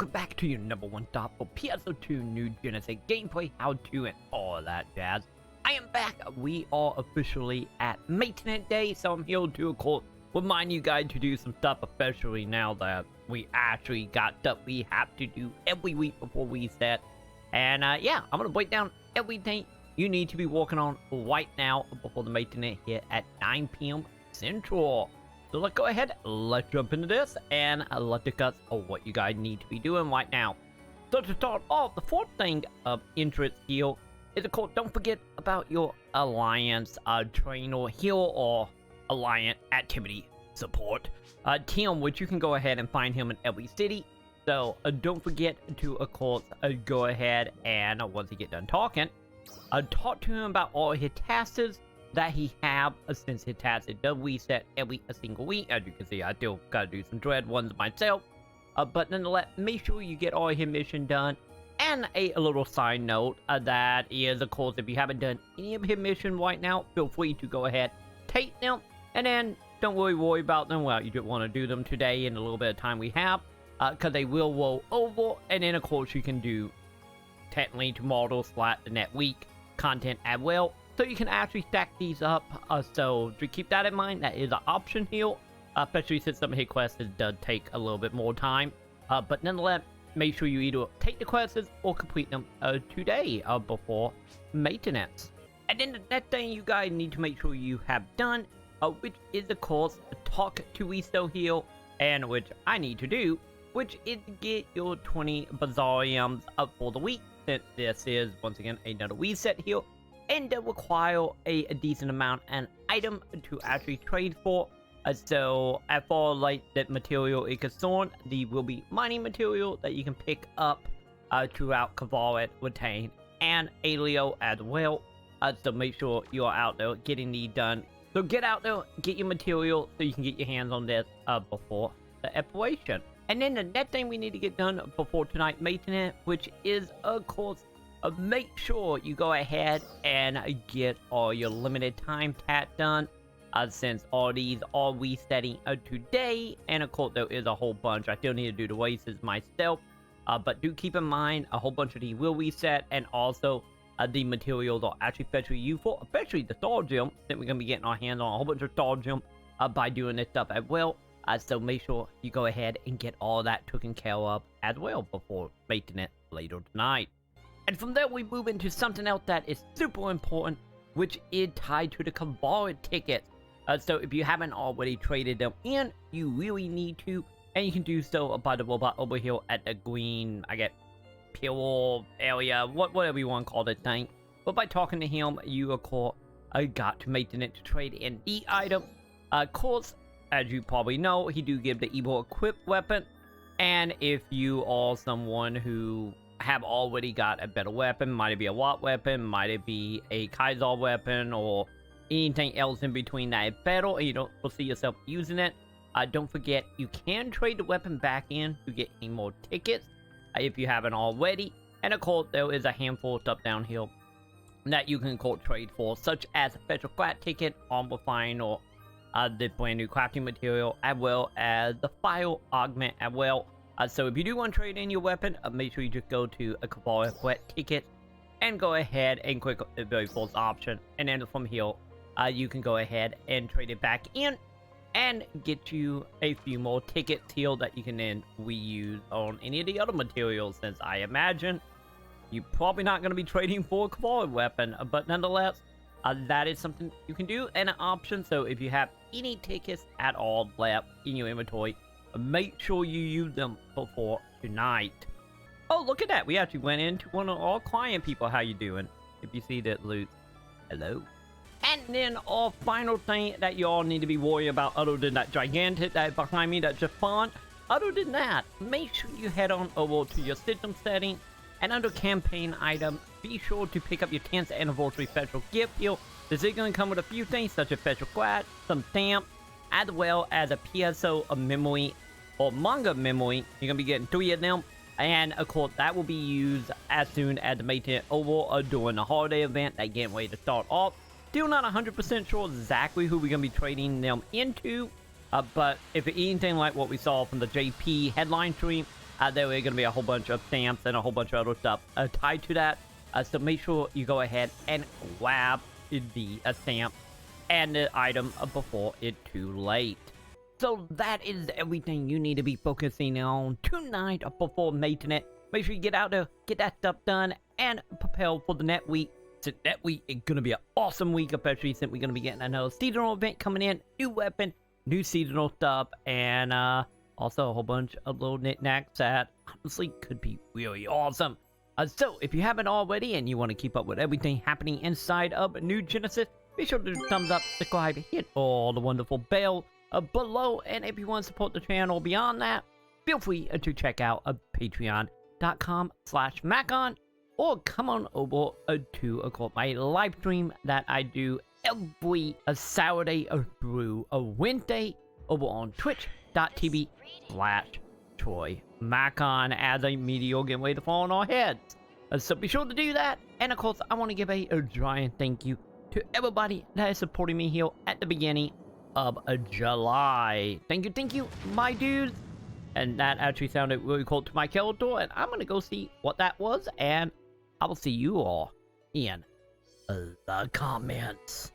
welcome back to your #1 stop for PSO2 New Genesis gameplay, how-to, and all that jazz. I am back. We are officially at Maintenance Day, so I'm here to, of course, remind you guys to do some stuff, especially now that we actually got stuff we have to do every week before we set. And yeah, I'm going to break down everything you need to be working on right now before the maintenance here at 9 p.m. Central. So let's go ahead, let's jump into this, and let's discuss what you guys need to be doing right now. So to start off, the fourth thing of interest here is, of course, don't forget about your Alliance trainer here, or Alliance activity support. Tim, which you can go ahead and find him in every city. So don't forget to, of course, go ahead and, once you get done talking, talk to him about all his tasks that he have, since his tasks does reset every single week. As you can see, I still gotta do some dread ones myself, but nonetheless, make sure you get all his mission done. And a little side note, that is, of course, if you haven't done any of his mission right now, feel free to go ahead, take them, and then don't really worry about them. Well, you just want to do them today in a little bit of time we have, because they will roll over, and then of course you can do technically tomorrow / the next week content as well. So you can actually stack these up, so to keep that in mind, that is an option here, especially since some of his quests does take a little bit more time, but nonetheless, make sure you either take the quests or complete them today before maintenance. And then the next thing you guys need to make sure you have done, which is, of course, talk to Risto here, and which I need to do, which is to get your 20 Bazaariums up for the week, since this is, once again, another reset here, and they require a decent amount an item to actually trade for. So as far as like that material is concerned, there will be mining material that you can pick up throughout Kavaret, Retain, and Alio as well. So make sure you are out there getting these done. So get out there, get your material so you can get your hands on this before the expiration. And then the next thing we need to get done before tonight maintenance, which is, of course, make sure you go ahead and get all your limited time tasks done, since all these are resetting today. And of course, there is a whole bunch. I still need to do the races myself, but do keep in mind a whole bunch of these will reset, and also the materials are actually especially useful, especially the star gem, since we're going to be getting our hands on a whole bunch of star gem by doing this stuff as well. So make sure you go ahead and get all that taken care of as well before maintenance later tonight. And from there, we move into something else that is super important, which is tied to the Kavaret tickets. So if you haven't already traded them in, you really need to, and you can do so by the robot over here at the green, I get pillar area, whatever you want to call this thing. But by talking to him, you of course got to maintenance to trade in the item. Of course, as you probably know, he do give the evil equipped weapon, and if you are someone who have already got a better weapon, might it be a Watt weapon, might it be a Kaiser weapon, or anything else in between that is better, and you don't foresee yourself using it, don't forget you can trade the weapon back in to get any more tickets if you haven't already. And of course, there is a handful of stuff down here that you can trade for, such as a special scrap ticket, armor fine, or the brand new crafting material, as well as the file augment as well. So if you do want to trade in your weapon, make sure you just go to a Kavaret ticket and go ahead and click the very first option, and then from here you can go ahead and trade it back in and get you a few more tickets here that you can then reuse on any of the other materials, since I imagine you're probably not going to be trading for a Kavaret weapon, but nonetheless, that is something you can do and an option. So if you have any tickets at all left in your inventory, make sure you use them before tonight. Oh, look at that. We actually went into one of our client people. How you doing? If you see that loot, hello. And then our final thing that you all need to be worried about, other than that gigantic that behind me that just spawned, other than that, make sure you head on over to your system settings, and under campaign items, be sure to pick up your 10th anniversary special gift here. This is going to come with a few things, such as special scratch, some stamps, as well as a PSO of memory or manga memory. You're going to be getting 3 of them, and of course that will be used as soon as the maintenance over or during the holiday event that getting ready to start off. Still not 100% sure exactly who we're going to be trading them into, but if anything like what we saw from the JP headline stream, there are going to be a whole bunch of stamps and a whole bunch of other stuff tied to that. So make sure you go ahead and grab the stamp and the item before it's too late. So that is everything you need to be focusing on tonight before making it. Make sure you get out there, get that stuff done, and prepare for the next week. So that week is going to be an awesome week, especially since we're going to be getting another seasonal event coming in. New weapon, new seasonal stuff, and also a whole bunch of little knickknacks that honestly could be really awesome. So if you haven't already and you want to keep up with everything happening inside of New Genesis, be sure to do thumbs up, subscribe, hit all the wonderful bell below, and if you want to support the channel beyond that, feel free to check out patreon.com/Maconn, or come on over to my live stream that I do every Saturday through a Wednesday over on twitch.tv/Troy Maconn as a meteor getting ready to fall on our heads. So be sure to do that, and of course I want to give a giant thank you to everybody that is supporting me here at the beginning of July. Thank you, my dudes. And that actually sounded really cool to my character, and I'm gonna go see what that was, and I will see you all in the comments.